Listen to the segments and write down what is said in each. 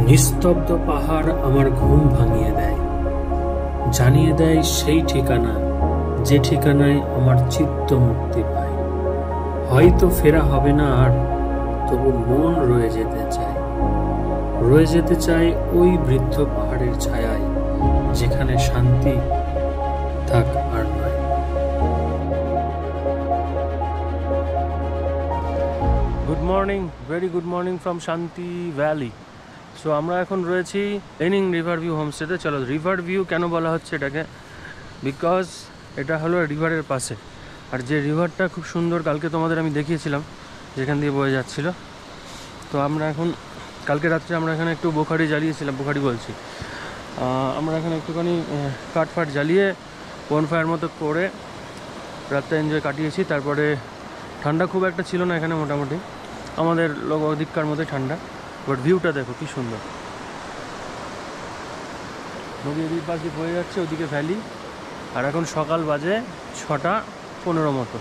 নিস্তব্ধ পাহাড় আমার ঘুম ভাঙিয়ে দেয়, জানিয়ে দেয় সেই ঠিকানা যে ঠিকানায় আমার চিত্ত মুক্তি পায়। হয়তো ফেরা হবে না আর, তবু মন রয়ে যেতে চায় ওই বৃদ্ধ পাহাড়ের ছায়ায়, যেখানে শান্তি থাক আর নয়। Good morning, very good morning from শান্তি ভ্যালি। সো আমরা এখন রয়েছি লিনিং রিভার ভিউ হোমস্টেতে। চলো, রিভার ভিউ কেন বলা হচ্ছে এটাকে? বিকজ এটা হলো রিভারের পাশে, আর যে রিভারটা খুব সুন্দর, কালকে তোমাদের আমি দেখিয়েছিলাম যেখান দিয়ে বয়ে যাচ্ছিল। তো আমরা এখন কালকে রাত্রে আমরা এখানে একটু বোখারি জ্বালিয়েছিলাম, আমরা এখানে একটুখানি কাঠফাট জ্বালিয়ে বনফায়ার মতো করে রাতটা এনজয় কাটিয়েছি। তারপরে ঠান্ডা খুব একটা ছিল না এখানে, মোটামুটি আমাদের লোক অধিকার মধ্যে ঠান্ডা। বাট ভিউটা দেখো কি সুন্দর, নদী এদিক পাশ দিয়ে বয়ে যাচ্ছে, ওদিকে ভ্যালি। আর এখন সকাল বাজে 6:15 মতো।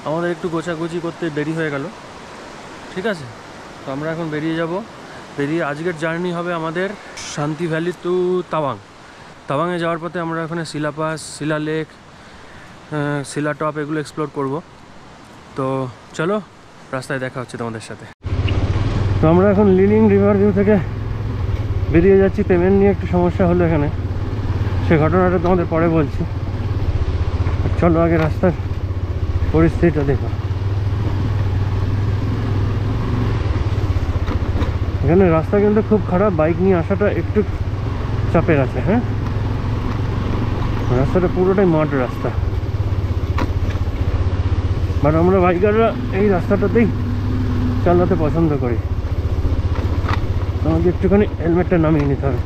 আমাদের একটু গোছাগুছি করতে দেরি হয়ে গেল, ঠিক আছে। তো আমরা এখন বেরিয়ে আজকের জার্নি হবে আমাদের শান্তি ভ্যালি টু তাওয়াংয়ে যাওয়ার পথে আমরা ওখানে শিলাপাস, শিলালেক, শিলাটপ এগুলো এক্সপ্লোর করব। তো চলো, রাস্তায় দেখা হচ্ছে তোমাদের সাথে। তো আমরা এখন লিনিং রিভার ভিউ থেকে বেরিয়ে যাচ্ছি। পেমেন্ট নিয়ে একটু সমস্যা হলো এখানে, সে ঘটনাটা তোমাদের পরে বলছি। চলো আগে রাস্তার পরিস্থিতিটা দেখো। এখানে রাস্তা কিন্তু খুব খারাপ, বাইক নিয়ে আসাটা একটু চাপের আছে। হ্যাঁ, রাস্তাটা পুরোটাই মাড রাস্তা, বাট আমরা বাইকাররা এই রাস্তাটাতেই চালাতে পছন্দ করি। আমাকে একটুখানি হেলমেটটা নামিয়ে নিতে হবে।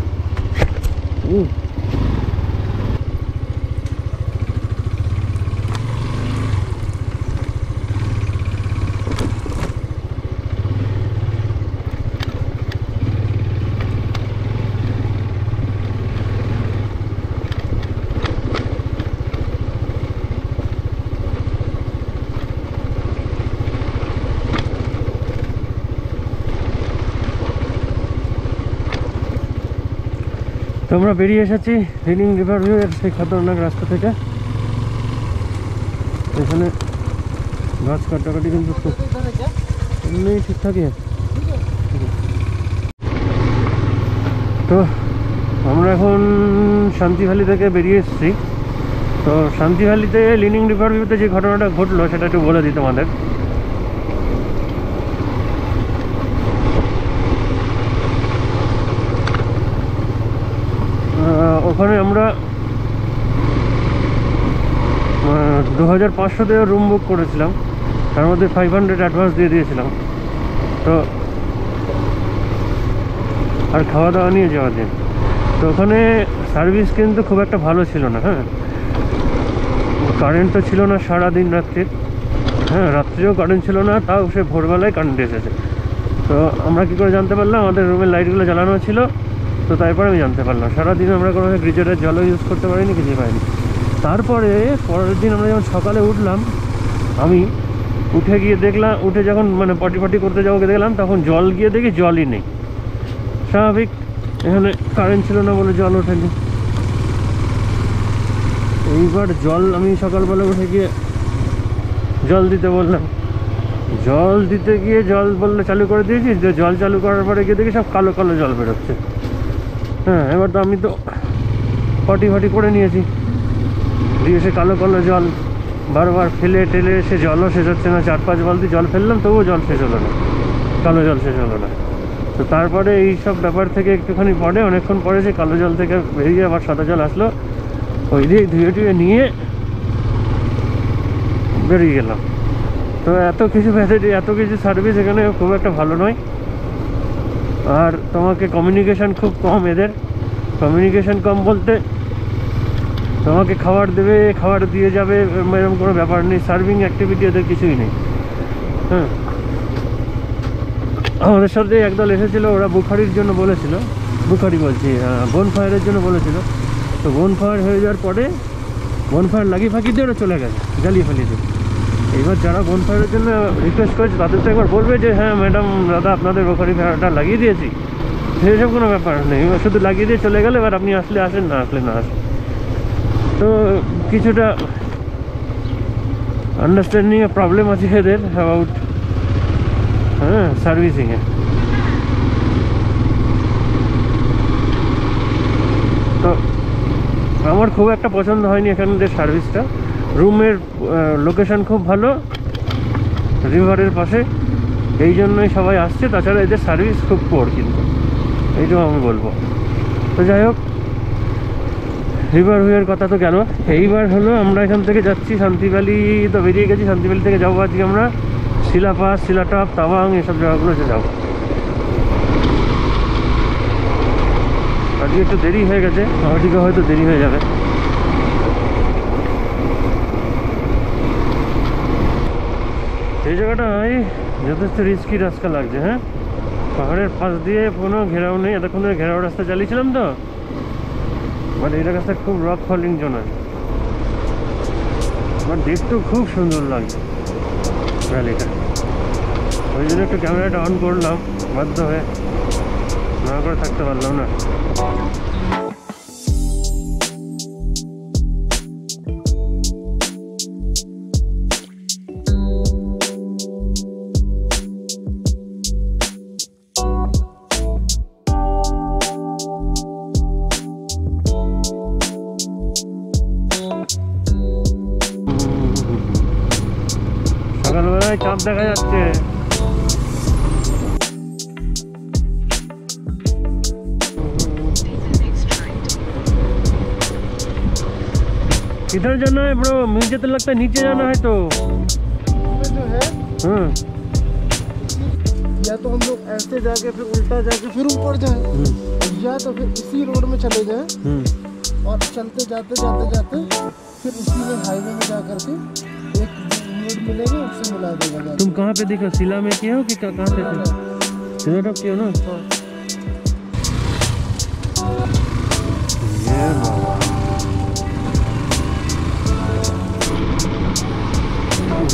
আমরা বেরিয়ে এসেছি লিনিং রিভার ভিউ এর সেই খতরনাক রাস্তা থেকে। এখানে গাছ কাটাকাটি কিন্তু এমনি ঠিকঠাকই। তো আমরা এখন শান্তি ভ্যালি থেকে বেরিয়ে এসেছি। তো শান্তি ভ্যালিতে লিনিং রিভার ভিউতে যে ঘটনাটা ঘটলো সেটা একটু বলে দিই তোমাদের। ওখানে আমরা 2500 দিয়ে রুম বুক করেছিলাম, তার মধ্যে 500 অ্যাডভান্স দিয়ে দিয়েছিলাম। তো আর খাওয়া দাওয়া নিয়ে যাওয়া দিন। তো ওখানে সার্ভিস কিন্তু খুব একটা ভালো ছিল না। হ্যাঁ, কারেন্ট তো ছিল না সারাদিন রাত্রে। হ্যাঁ, রাত্রেও কারেন্ট ছিল না, তাও সে ভোরবেলায় কারেন্ট এসেছে। তো আমরা কী করে জানতে পারলাম? আমাদের রুমের লাইটগুলো জ্বালানো ছিল, তো তারপরে আমি জানতে পারলাম। সারাদিন আমরা কোনো গিজারের জলও ইউজ করতে পারিনি, কিছু পাইনি। তারপরে পরের দিন আমরা যখন সকালে উঠলাম, আমি উঠে গিয়ে দেখলাম, উঠে যখন পটি করতে যাবো দেখলাম, তখন জল গিয়ে দেখি জলই নেই। স্বাভাবিক, এখানে কারেন্ট ছিল না বলে জল ওঠেনি। এইবার জল আমি সকালবেলা উঠে গিয়ে জল দিতে বললাম। জল দিতে গিয়ে জল বললে চালু করে দিয়েছি, যে জল চালু করার পরে গিয়ে দেখি সব কালো কালো জল বেরোচ্ছে। হ্যাঁ, এবার তো আমি তো পটি করে নিয়েছি, দিয়ে সে কালো কালো জল বারবার ফেলে টেলে সে জলও শেষ হচ্ছে না। 4-5 বালতি জল ফেললাম, তবুও জল শেষ হলো না, কালো জল শেষ হলো না। তো তারপরে এই সব ব্যাপার থেকে একটুখানি পরে, অনেকক্ষণ পরে সে কালো জল থেকে বেরিয়ে আবার সাদা জল আসলো, ওই দিয়ে ধুয়ে নিয়ে বেরিয়ে গেলাম। তো এত কিছু ফ্যাসিলিটি, এত কিছু সার্ভিস এখানে খুব একটা ভালো নয়। আর তোমাকে কমিউনিকেশান খুব কম এদের। কমিউনিকেশান কম বলতে তোমাকে খাবার দেবে, খাবার দিয়ে যাবে, এরকম কোনো ব্যাপার নেই। সার্ভিং অ্যাক্টিভিটি এদের কিছুই নেই। হ্যাঁ, আমাদের সাথে একদল এসেছিলো, ওরা বুখারির জন্য বলেছিল, বনফায়ারের জন্য বলেছিল। তো বনফায়ার হয়ে যাওয়ার পরে বনফায়ার লাগিয়ে ফাঁকি দিয়ে ওরা চলে গেছে, জ্বালিয়ে ফেলিয়ে দিয়ে। এইবার যারা বনফায়ারের জন্য রিকোয়েস্ট করেছে তাদের তো একবার বলবে যে হ্যাঁ ম্যাডাম, দাদা, আপনাদের বুখারি ফায়ারটা লাগিয়ে দিয়েছি, সেসব কোনো ব্যাপার নেই, শুধু লাগিয়ে দিয়ে চলে গেলে, এবার আপনি আসলে আসেন, না আসলে না আসেন। তো কিছুটা আন্ডারস্ট্যান্ডিং এ প্রবলেম আছে এদের অ্যাবাউট সার্ভিসিংয়ে। তো আমার খুব একটা পছন্দ হয়নি এখানকার সার্ভিসটা। রুমের লোকেশন খুব ভালো, রিভারের পাশে, এই জন্যই সবাই আসছে। তাছাড়া এদের সার্ভিস খুব পোর, কিন্তু এইটুকু আমি বলবো। তো যাই হোক, রিভার ভিউয়ের কথা তো গেল। এইবার হলো আমরা এখান থেকে যাচ্ছি শান্তি ভ্যালি, তো বেরিয়ে গেছি। শান্তি ভ্যালি থেকে যাবো আজকে আমরা শিলাপাস, শিলাটপ, তাওয়াং, এসব জায়গাগুলোতে যাবো। আজকে একটু দেরি হয়ে গেছে, ওদিকে হয়তো দেরি হয়ে যাবে। এই জায়গাটায় যথেষ্ট রিস্কি রাস্তা লাগছে। হ্যাঁ, পাহাড়ের পাশ দিয়ে কোনো ঘেরাও নেই, এতক্ষণ ধরে ঘেরাও রাস্তা চালিয়েছিলাম তো, বাট এই রাস্তা খুব রক ফলিং জোন আছে, বাট দেখতেও খুব সুন্দর লাগছে ভ্যালিটা। ওই জন্য একটু ক্যামেরাটা অন করলাম, বাধ্য হয়ে, না করে থাকতে পারলাম না। সকালবেলায় চাঁদ দেখা যাচ্ছে। किधर जाना है ब्रो? मुझे तो लगता है नीचे जाना है। तो जो है हाँ, या तो हम लोग ऐसे जाके फिर उल्टा जाके फिर ऊपर जाए, या तो फिर इसी रोड में चले जाए और चलते जाते जाते जाते फिर उसी में हाईवे में जा करके एक रोड मिलेगा, उससे मिला देगा जाके। तुम कहाँ पे देखो? शिला में किए हो कि कहाँ पे थे? शिलाटॉप किए हो ना? ये बाबा,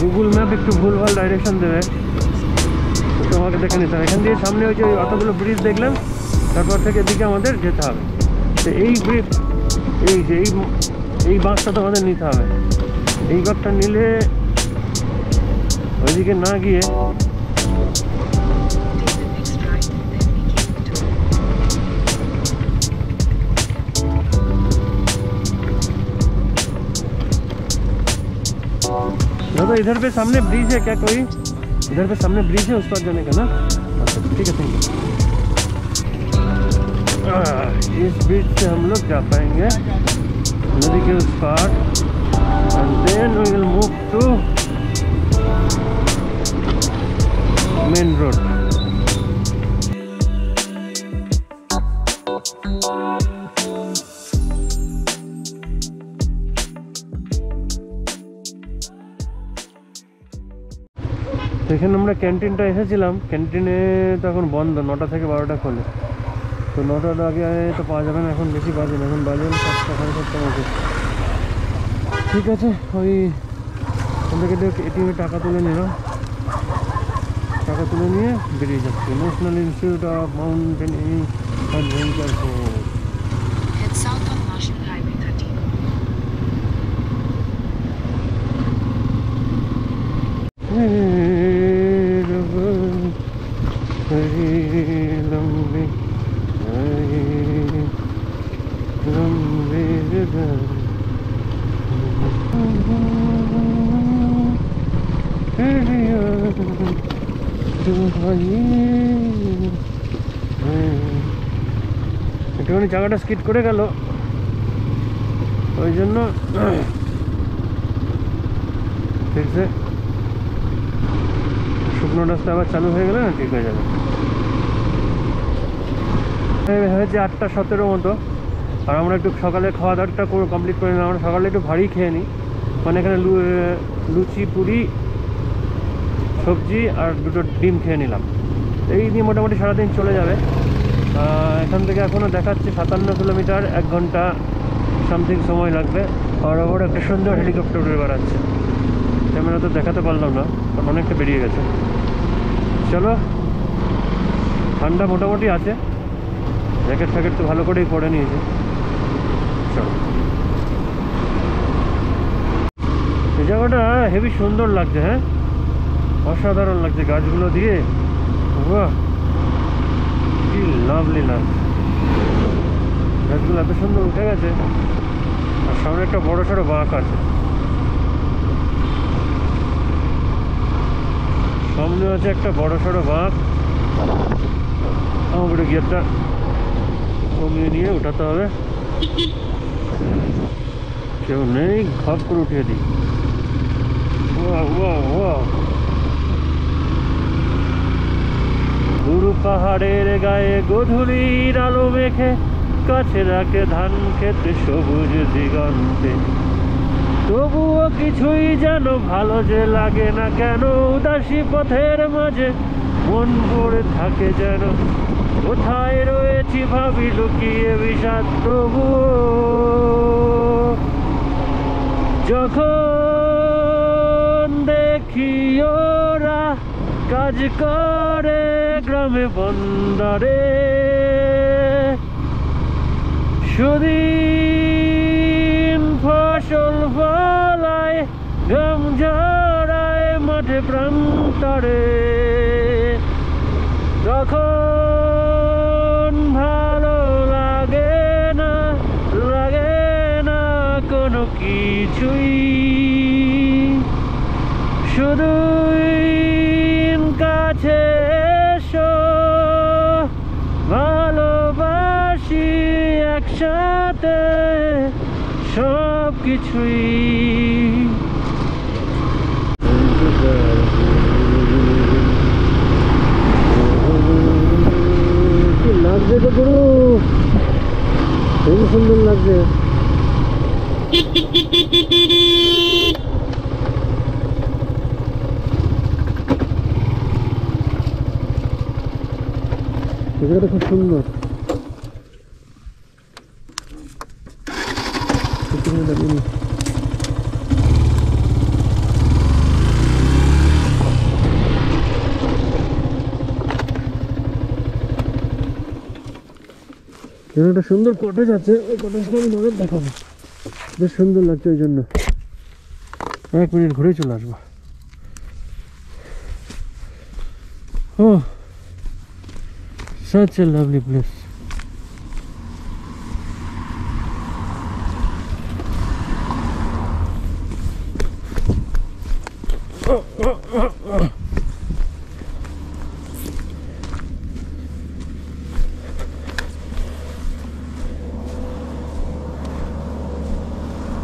গুগল ম্যাপ একটু ভুলভাল ডাইরেকশন দেবে, তোমাকে দেখে নিতে হবে। এখান দিয়ে সামনে ওই যে অতগুলো ব্রিজ দেখলাম, তারপর থেকে এদিকে আমাদের যেতে হবে। তো এই ব্রিজ, এই যে এই বাঁকটা তোমাদের নিতে হবে। এই বাঁকটা নিলে ওইদিকে না গিয়ে दादा इधर पे सामने ब्रिज है क्या कोई? इधर पे सामने ब्रिज है, उस पार जाने का ना? अच्छा ठीक है, थैंक यू। इस ब्रिज से हम लोग जा पाएंगे नदी के उस पार, and then we will move to main road. এখানে আমরা ক্যান্টিনটা এসেছিলাম, ক্যান্টিনে তো এখন বন্ধ, 9টা থেকে 12টা খোলে। তো 9টার আগে তো পাওয়া যাবে না, এখন বেশি বাজে না, এখন বাজে 7টা, 7:30 মতো। ঠিক আছে, ওই ওদেরকে এটিএমে টাকা তুলে নিলাম, টাকা তুলে নিয়ে বেরিয়ে যাচ্ছি। National institute of mountaineering adventure course. Head south on National Highway 13. लंबी একটুখানি জায়গাটা স্কিড করে গেল, ওই জন্য ফিরছে শুকনো রাস্তা আবার চালু হয়ে গেলে না ঠিক হয়ে যাবে। হয়েছে 8:17 মতো, আর আমরা একটু সকালে খাওয়া দাওয়াটা কমপ্লিট করে নিলাম। আমরা সকালে একটু ভারী খেয়ে নিই, মানে এখানে লুচি, পুরি, সবজি আর 2টো ডিম খেয়ে নিলাম। এই নিয়ে মোটামুটি সারাদিন চলে যাবে। এখান থেকে এখনও দেখাচ্ছে 57 কিলোমিটার, 1 ঘন্টা সামথিং সময় লাগবে। আর ওপর একটা সুন্দর হেলিকপ্টার উড়ে বেড়াচ্ছে, ক্যামেরা তো দেখাতে পারলাম না, কারণ অনেকটা বেরিয়ে গেছে। চলো, ঠান্ডা মোটামুটি আছে, জ্যাকেট ফ্যাকেট তো ভালো করেই পরে নিয়েছে। চলো, এই জায়গাটা হেবি সুন্দর লাগছে। হ্যাঁ, অসাধারণ লাগছে গাছগুলো দিয়ে। বাহ, কি লাভলি লাগছে, গাছগুলো এত সুন্দর উঠে গেছে। আর সামনে একটা বড় সড়ো বাঁক আছে, সামনে আছে একটা বড় সড়ো বাঁক। আমাকে গিয়ারটা কমিয়ে নিয়ে উঠাতে হবে। কেউ নেই, ঘপ করে উঠিয়ে দিই। গুরু পাহাড়ের গায়ে গধূলির আলো মেখে কাছে রাখে ধান খেতে সবুজ দিগন্তে। তবুও কিছুই যেন ভালো যে লাগে না কেন, উদাসী পথের মাঝে মন ভরে থাকে যেন। কোথায় রয়েছি ভাবি লুকিয়ে বিষাদ, তবুও যখন দেখি ওরা কাজ করে গ্রামে বন্দরে, সুদিন ফসল ফলায় ঘাম ঝরায় মাঠে প্রান্তরে, তখন ভালো লাগে না কোনো কিছুই, শুধুই কাছে এসো ভালোবাসি একসাথে সব কিছুই। কি লাগছে তো গুরু, খুব সুন্দর লাগছে। জায়গাটা খুব সুন্দর। একটা সুন্দর কটেজ আছে, ওই কটেজটা আমি নজর দেখাবো, বেশ সুন্দর লাগছে। ওই জন্য 1 মিনিট ঘুরে চলে আসবো। ও, such a lovely place.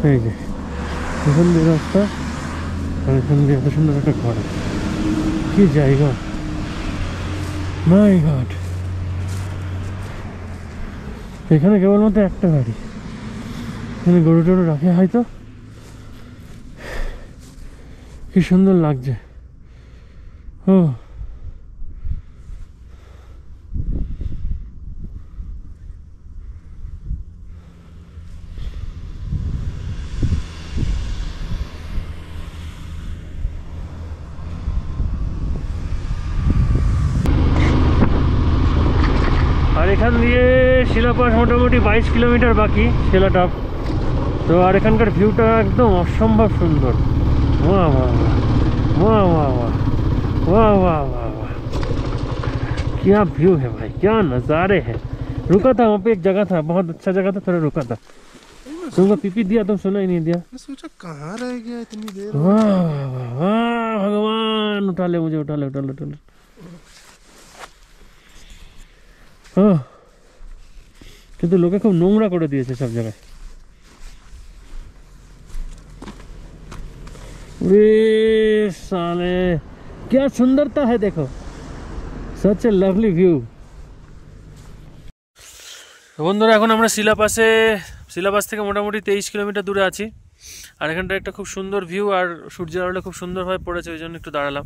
এই যে এখান দিয়ে রাস্তা, আর এখান দিয়ে এত সুন্দর একটা ঘর আছে। কি জায়গা, মাই গড। এখানে কেবলমাত্র একটা গাড়ি, এখানে গরু টরু রাখে হয়তো। কি সুন্দর লাগছে। ও, আর এখান দিয়ে শিলাপাস মোটামুটি 22 কিলোমিটার বাকি, শিলাটপ। তো আর এখানকার ভিউটা একদম অসম্ভব সুন্দর। वाह वाह वाह वाह वाह वाह वाह वाह वाह, क्या व्यू है भाई, क्या नज़ारे हैं। रुका था वहाँ पे, एक जगह था, बहुत अच्छा जगह था, थोड़ा रुका था। तुमको पीपी दिया, तुम सुना ही नहीं दिया। मैं सोचा कहाँ रह गया इतनी देर। वाह वाह वाह भगवान, उठा ले मुझे, उठा ले उठा ले उठा ले। কিন্তু লোকে খুব নোংরা করে দিয়েছে সব জায়গায়। साले क्या सुंदरता है, देखो, सच ए लवली व्यू। বন্ধুরা, এখন আমরা শিলাপাস থেকে মোটামুটি 23 কিলোমিটার দূরে আছি। আর এখানটা একটা খুব সুন্দর ভিউ, আর সূর্যের আলোটা খুব সুন্দরভাবে পড়েছে, ওই জন্য একটু দাঁড়ালাম।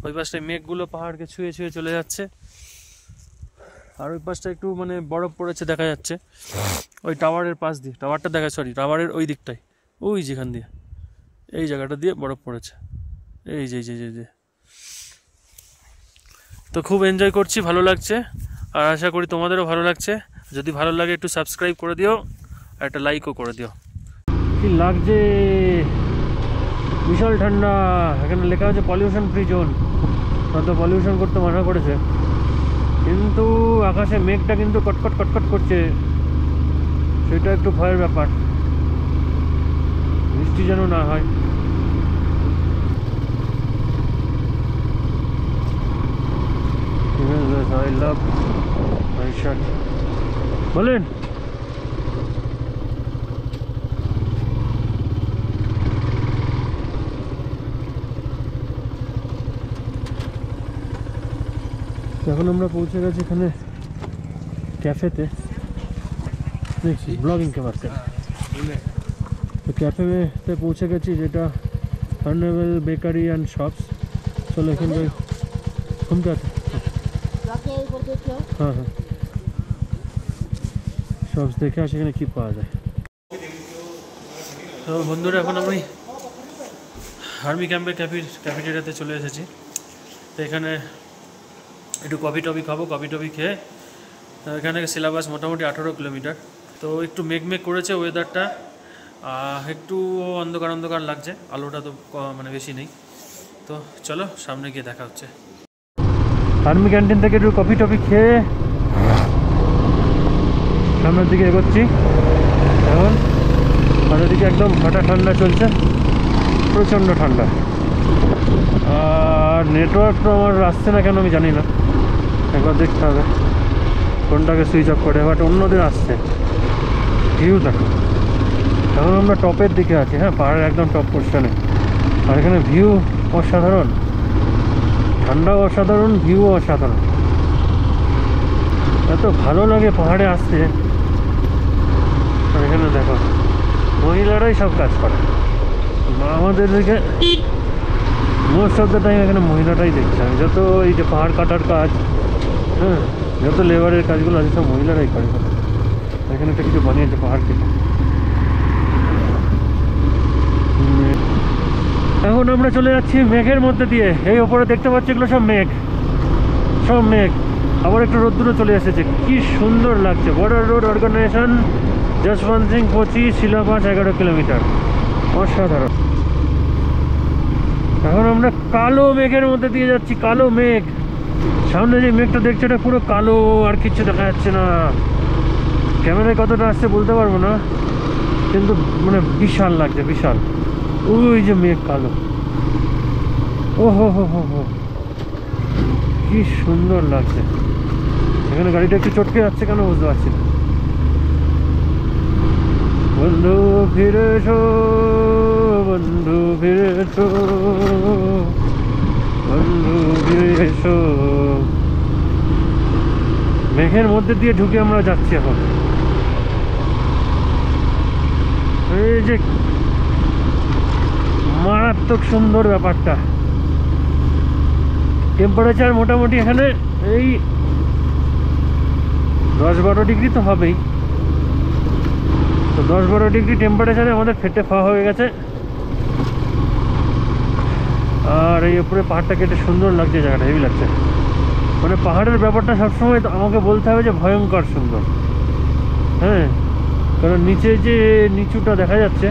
ওই পাশটায় মেঘগুলো পাহাড়কে ছুঁয়ে ছুঁয়ে চলে যাচ্ছে, আর ওই পাশটা একটু মানে বরফ পড়েছে দেখা যাচ্ছে। ওই টাওয়ারের পাশ দিয়ে, টাওয়ারটা দেখা, সরি টাওয়ারের ওই দিকটায়, ওই যেখান দিয়ে, এই জায়গাটা দিয়ে বরফ পড়েছে। এই যে যে যে তো খুব এনজয় করছি, ভালো লাগছে, আর আশা করি তোমাদেরও ভালো লাগছে। যদি ভালো লাগে একটু সাবস্ক্রাইব করে দিও আর একটা লাইকও করে দিও। কি লাগছে, বিশাল ঠান্ডা। এখানে লেখা আছে পলিউশন ফ্রি জোন, হয়তো পলিউশন করতে মানা করেছে, কিন্তু আকাশে মেঘটা কিন্তু কটকট কটকট করছে, সেটা একটু ভয়ের ব্যাপার, বৃষ্টি যেন না হয়। I love my shirt. বলেন এখন আমরা পৌঁছে গেছি এখানে ক্যাফেতে, দেখছি ব্লগিং কে বাদ করে। তো ক্যাফেতে পৌঁছে গেছি, যেটা কার্নিভাল বেকারি অ্যান্ড শপস। চলো এখানে ঘুমতে আছে। जाके ऊपर देखो। হ্যাঁ হ্যাঁ, শপস দেখে আসি এখানে কী পাওয়া যায়। তো বন্ধুরা, এখন আমি আর্মি ক্যাম্পের ক্যাফেটেরিয়াতে চলে এসেছি। তো এখানে একটু কফি টফি খাবো, কফি টফি খেয়ে এখানে সিলেবাস মোটামুটি 18 কিলোমিটার। তো একটু মেঘ করেছে ওয়েদারটা, একটু অন্ধকার অন্ধকার লাগছে, আলোটা তো মানে বেশি নেই। তো চলো সামনে গিয়ে দেখা হচ্ছে। আর্মি ক্যান্টিন থেকে একটু কফি টফি খেয়ে সামনের দিকে এগোচ্ছি। এখন আমাদের দিকে একদম ফাটা ঠান্ডা চলছে, প্রচণ্ড ঠান্ডা। আর নেটওয়ার্ক তো আমার আসছে না কেন আমি জানি না, একবার দেখতে হবে ফোনটাকে সুইচ অফ করে। বাট অন্যদের আসছে। ভিউ দেখো, এখন আমরা টপের দিকে আছি, হ্যাঁ পাহাড়ের একদম টপ পোর্শনে। আর এখানে ভিউ অসাধারণ, ঠান্ডাও অসাধারণ, ভিউও অসাধারণ। এত ভালো লাগে পাহাড়ে আসতে। আর এখানে দেখো মহিলারাই সব কাজ করে, আমাদের দিকে মোস্ট অফ দ্য টাইম এখানে মহিলারাই দেখছে। আমি যত এই যে পাহাড় কাটার কাজ, হ্যাঁ যত লেবারের কাজগুলো আছে সব মহিলারাই করে। এখানে একটা কিছু বানিয়েছে পাহাড় কেটে। এখন আমরা চলে যাচ্ছি মেঘের মধ্যে দিয়ে। এই ওপরে দেখতে পাচ্ছি এগুলো সব মেঘ, সব মেঘ। আবার একটু রোদ্দুরও চলে এসেছে, কি সুন্দর লাগছে। Border road organisation, Jaswant Singh Kochi, সিলেবাস 11 কিলোমিটার, অসাধারণ। এখন আমরা কালো মেঘের মধ্যে দিয়ে যাচ্ছি, কালো মেঘ। সামনে যে মেঘটা দেখছো এটা পুরো কালো, আর কিচ্ছু দেখা যাচ্ছে না। ক্যামেরায় কতটা আসছে বলতে পারবো না, কিন্তু মানে বিশাল লাগছে, বিশাল। ওই যে মেঘ কালো, ও হো হো হো হো, কি সুন্দর লাগছে। এখানে গাড়িটা একটু চটকে যাচ্ছে কেন বুঝতে পারছি না। বন্ধু ফিরে এসো, বন্ধু ফিরে এসো, বন্ধু ফিরে এসো। মেঘের মধ্যে দিয়ে ঢুকে আমরা যাচ্ছি এখন। এই যে মারাত্মক সুন্দর ব্যাপারটা। টেম্পারেচার মোটামুটি এখানে এই 10-12 ডিগ্রি তো হবেই। তো 10-12 ডিগ্রি টেম্পারেচারে আমাদের ফেটে খাওয়া হয়ে গেছে। আর এই উপরে পাহাড়টা কেটে সুন্দর লাগছে, জায়গাটা হেভি লাগছে। মানে পাহাড়ের ব্যাপারটা সবসময় আমাকে বলতে হবে যে ভয়ঙ্কর সুন্দর, হ্যাঁ। কারণ নিচে যে নিচুটা দেখা যাচ্ছে,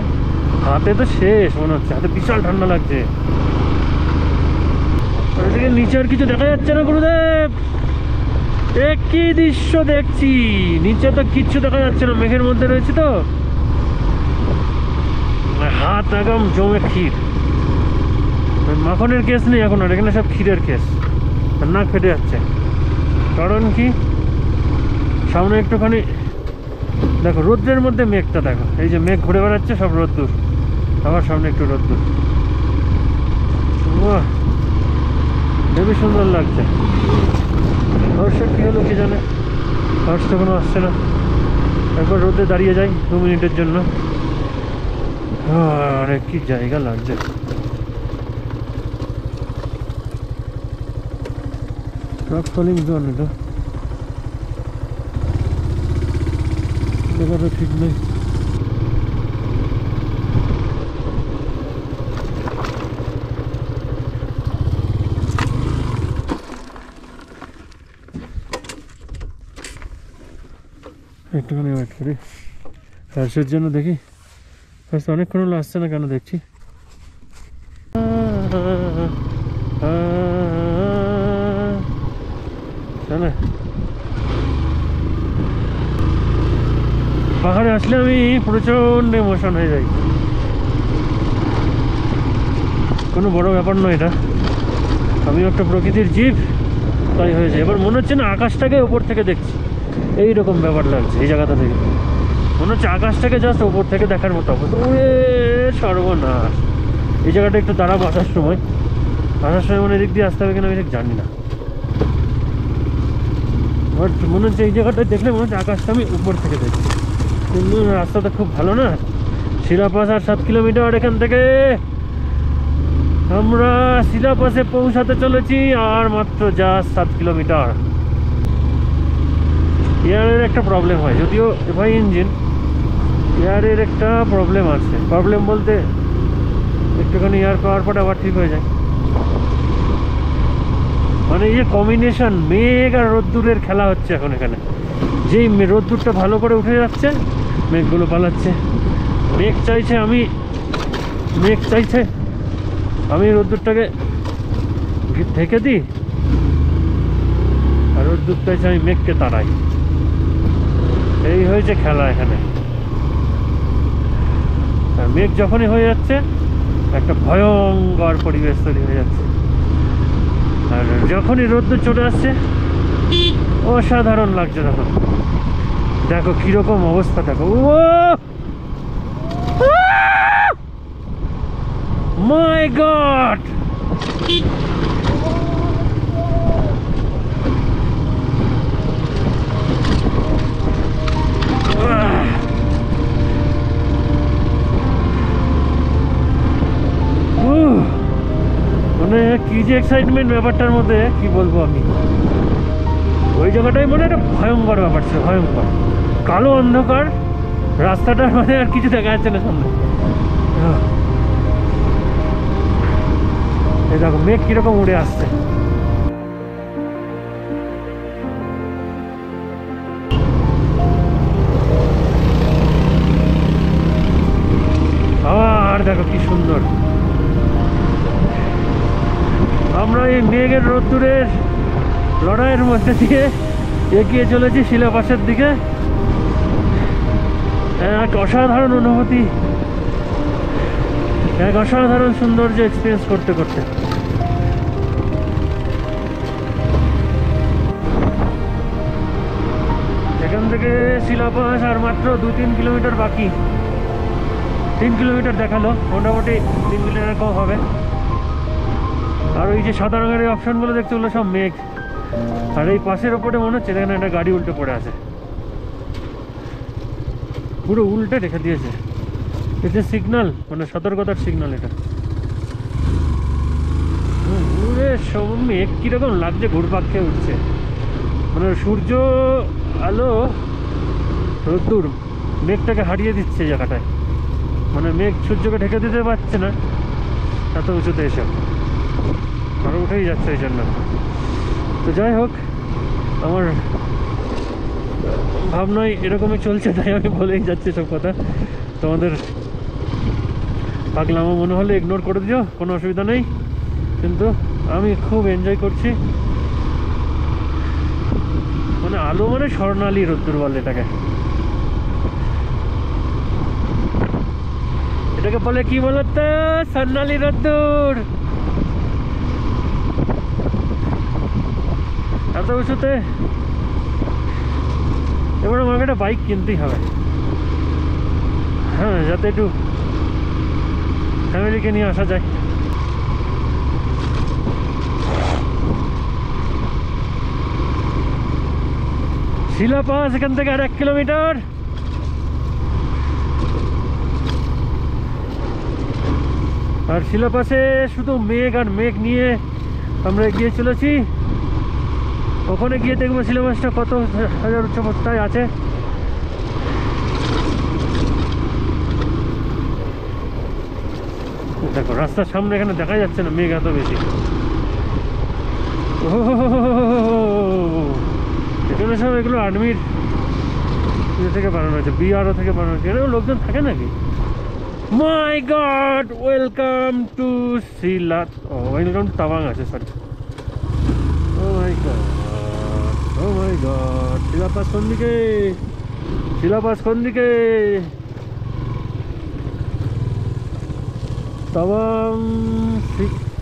হাতে তো শেষ মনে হচ্ছে, হাতে বিশাল ঠান্ডা লাগছে। এদিকে নিচে আর কিছু দেখা যাচ্ছে না গুরুদেব, একই দৃশ্য দেখছি। নিচে তো কিচ্ছু দেখা যাচ্ছে না, মেঘের মধ্যে রয়েছে তো। হাত একদম জমে ক্ষীর, মাখনের কেস নেই এখন আর, এখানে সব ক্ষীরের কেস। নাক ফেটে যাচ্ছে, কারণ কি সামনে একটুখানি দেখো রোদ্রের মধ্যে মেঘটা দেখো, এই যে মেঘ ঘুরে বেড়াচ্ছে সব রোদ্দুর, আবার সামনে একটু রোদ্দুর। খুবই সুন্দর লাগছে। হর্ষের কী হলো কি জানে, হর্ষ তো কোনো আসছে না। একবার রোদে দাঁড়িয়ে যাই 2 মিনিটের জন্য। আরে কি জায়গা লাগছে। রক ফলিং জোন, এটা জায়গাটা ঠিক নেই। একটুখানি ওয়েট করি হর্ষের জন্য, দেখি হর্ষ অনেকক্ষণ হলো আসছে না কেন দেখছি। পাহাড়ে আসলে আমি প্রচন্ড ইমোশন হয়ে যাই, কোনো বড় ব্যাপার নয় এটা, আমি একটা প্রকৃতির জীব তাই হয়েছে। এবার মনে হচ্ছে না আকাশটাকে ওপর থেকে দেখছি, এইরকম ব্যাপার লাগছে এই জায়গাটা থেকে, মনে হচ্ছে আকাশটাকে জাস্ট ওপর থেকে দেখার মতো অবস্থা। সর্বনাশ, এই জায়গাটা একটু দাঁড়াবো আসার সময় মানে এদিক দিয়ে আসতে হবে কিনা আমি ঠিক জানি না, বাট মনে হচ্ছে এই জায়গাটা দেখলে মনে হচ্ছে আকাশটা আমি উপর থেকে দেখছি। কিন্তু রাস্তাটা খুব ভালো না, শিলাপাস আর 7 কিলোমিটার এখান থেকে, আমরা শিলাপাসে পৌঁছাতে চলেছি আর মাত্র জাস্ট 7 কিলোমিটার। এয়ারের একটা প্রবলেম হয়, যদিও এফআই ইঞ্জিন, এয়ারের একটা প্রবলেম আছে, প্রবলেম বলতে একটুখানি এয়ার পাওয়ার পর আবার ঠিক হয়ে যায়। মানে এই যে কম্বিনেশন মেঘ আর রোদ্দুরের খেলা হচ্ছে এখন এখানে, যেই রোদ্দুরটা ভালো করে উঠে যাচ্ছে মেঘগুলো পালাচ্ছে, মেঘ চাইছে আমি রোদ্দুরটাকে ঢেকে দিই, আর রোদ্দুর চাইছে আমি মেঘকে তাড়াই, এই হয়েছে খেলা এখানে। আর মেঘ যখনই হয়ে যাচ্ছে একটা ভয়ঙ্কর পরিবেশ তৈরি হয়ে যাচ্ছে, আর যখনই রোদ্দুর চলে আসছে অসাধারণ লাগছে। তখন দেখো কিরকম অবস্থা, দেখো ও মাই গড, মানে কি যে এক্সাইটমেন্ট ব্যাপারটার মধ্যে, কি বলবো আমি। ওই জায়গাটাই মনে একটা ভয়ঙ্কর ব্যাপার ছিল, ভয়ঙ্কর কালো অন্ধকার রাস্তাটা, মানে আর কিছু দেখা যাচ্ছে না সামনে। এই দেখো মেঘ কিরকম উড়ে আসছে, আর দেখো কি সুন্দর। আমরা এই মেঘের রোদ্দুরের লড়াইয়ের মধ্যে দিয়ে এগিয়ে চলেছি শিলাপাসের দিকে, এক অসাধারণ অনুভূতি, এক অসাধারণ সৌন্দর্য এক্সপিরিয়েন্স করতে করতে। এখান থেকে শিলাপাস আর মাত্র 2-3 কিলোমিটার বাকি, 3 কিলোমিটার দেখালো, মোটামুটি 3 কিলোমিটার কম হবে। আর ওই যে সাদা রঙের এই অপশনগুলো দেখতে হলো সব মেঘ, আর এই পাশের ওপরে মনে হচ্ছে এখানে একটা গাড়ি উল্টে পড়ে আছে, পুরো উল্টে রেখে দিয়েছে। এটা সিগন্যাল, মানে সতর্কতার সিগন্যাল এটা। সব মেঘ কিরকম লাগছে, ঘুরপাক খেয়ে উঠছে, মানে সূর্য আলো রোদ্দুর মেঘটাকে হারিয়ে দিচ্ছে জায়গাটায়, মানে মেঘ সূর্যকে ঢেকে দিতে পারছে না এত উঁচুতে এসে, আরো উঠেই যাচ্ছে এই জন্য। তো যাই হোক, আমার ভাবনায় এরকমই চলছে, তাই আমি বলেই যাচ্ছি সব কথা। তোমাদের পাগলামো মনে হলে ইগনোর করে দিও, কোনো অসুবিধা নেই, কিন্তু আমি খুব এনজয় করছি। মানে আলো মানে স্বর্ণালী রোদ্দুর বলে এটাকে, এটাকে বলে কি বলতো, স্বর্ণালী রোদ্দুর। এত উঁচুতে এবার আমাকে একটা বাইক কিনতেই হবে, হ্যাঁ, যাতে একটু ফ্যামিলিকে নিয়ে আসা যায়। শিলাপাস এখান থেকে আর 1 কিলোমিটার। আর শিলাপাসে শুধু মেঘ আর মেঘ নিয়ে আমরা এগিয়ে চলেছি। ওখানে গিয়ে দেখবো শিলাপাসটা কত হাজার উচ্চতায় আছে। দেখো রাস্তার সামনে এখানে দেখা যাচ্ছে না, মেঘ এত বেশি। এখানে সব এগুলো আর্মির ইয়ে থেকে বানানো হয়েছে, বিআরও থেকে বানানো হয়েছে। এখানে লোকজন থাকে নাকি? My god, welcome to Sela, welcome to Tawang আছে, sorry. Oh my god, oh my god, Sela pass কোন দিকে, শিলাপাস কোন দিকে? তাওয়াং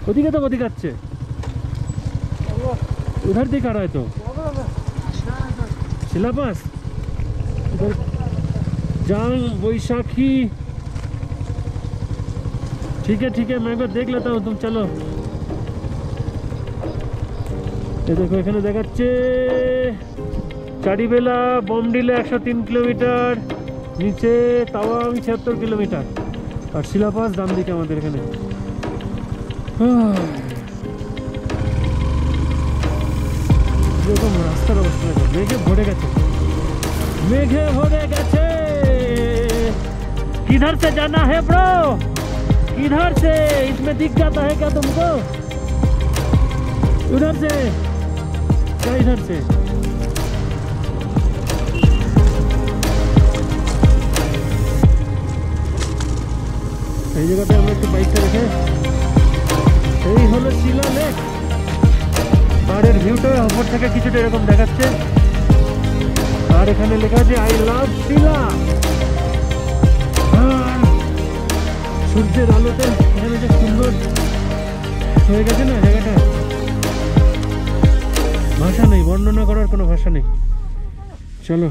ওদিকে তো ওদিকে যাচ্ছে, उधर दिखा रहा है तो शिलापास, उधर जांग वैशाखी। ठीक है मैं देख लेता हूँ, तुम चलो। ये देखो এখানে দেখাচ্ছে চারিবেলা বমডিলে 103 কিলোমিটার, নিচে তাওয়াং 76 কিলোমিটার, আর শিলাপাস ডান দিকে আমাদের এখানে। এরকম রাস্তার অবস্থা দেখো, মেঘে ভরে গেছে, মেঘে ভরে গেছে। किधर से जाना है ब्रो, किधर से? इसमें दिख जाता है क्या तुमको? उधर से क्या, इधर से? এই জায়গাতে আমরা একটু বাইকটা রেখে, এই হলো শিলা লেক। পাহাড়ের ভিউটা উপর থেকে কিছুটা এরকম দেখাচ্ছে, আর এখানে লেখা আছে আই লাভ শিলা। আর সূর্যের আলোতে এখানে যে সুন্দর হয়ে গেছে না জায়গাটা, ভাষা নেই, বর্ণনা করার কোনো ভাষা নেই। চলো।